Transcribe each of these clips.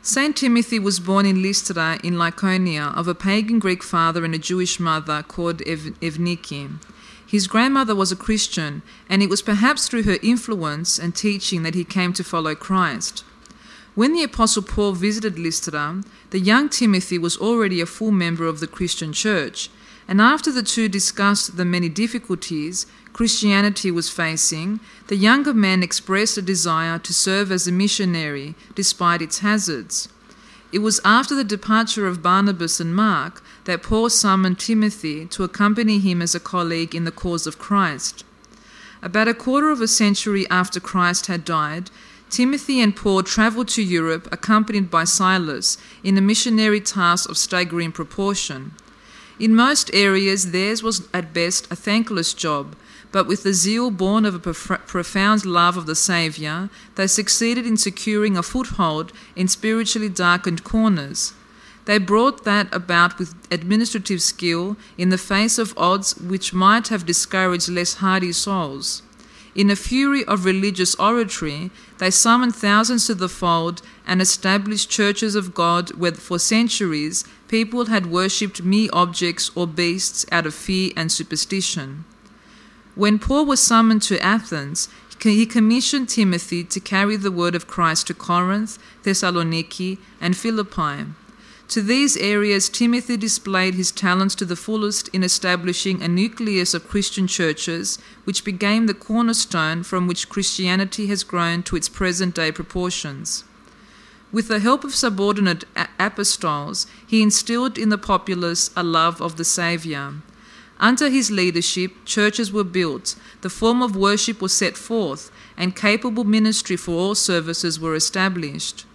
Saint Timothy was born in Lystra in Lycaonia of a pagan Greek father and a Jewish mother called Evniki. His grandmother was a Christian, and it was perhaps through her influence and teaching that he came to follow Christ. When the Apostle Paul visited Lystra, the young Timothy was already a full member of the Christian church, and after the two discussed the many difficulties Christianity was facing, the younger man expressed a desire to serve as a missionary despite its hazards. It was after the departure of Barnabas and Mark that Paul summoned Timothy to accompany him as a colleague in the cause of Christ. About a quarter of a century after Christ had died, Timothy and Paul travelled to Europe accompanied by Silas in a missionary task of staggering proportion. In most areas, theirs was at best a thankless job, but with the zeal born of a profound love of the Saviour, they succeeded in securing a foothold in spiritually darkened corners. They brought that about with administrative skill in the face of odds which might have discouraged less hardy souls. In a fury of religious oratory, they summoned thousands to the fold and established churches of God where for centuries people had worshipped mere objects or beasts out of fear and superstition. When Paul was summoned to Athens, he commissioned Timothy to carry the word of Christ to Corinth, Thessaloniki, and Philippi. To these areas, Timothy displayed his talents to the fullest in establishing a nucleus of Christian churches, which became the cornerstone from which Christianity has grown to its present-day proportions. With the help of subordinate apostoles, he instilled in the populace a love of the Saviour. Under his leadership, churches were built, the form of worship was set forth, and capable ministry for all services were established.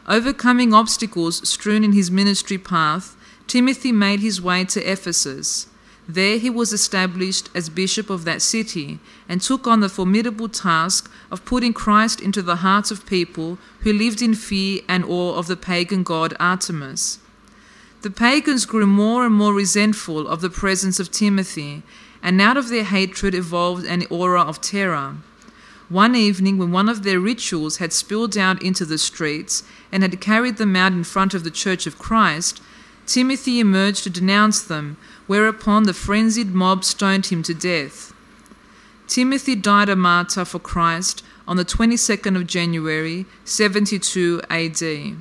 Overcoming obstacles strewn in his ministry path, Timothy made his way to Ephesus. There he was established as bishop of that city and took on the formidable task of putting Christ into the hearts of people who lived in fear and awe of the pagan god Artemis. The pagans grew more and more resentful of the presence of Timothy, and out of their hatred evolved an aura of terror. One evening, when one of their rituals had spilled out into the streets and had carried them out in front of the Church of Christ, Timothy emerged to denounce them, whereupon the frenzied mob stoned him to death. Timothy died a martyr for Christ on the 22nd of January, 72 AD.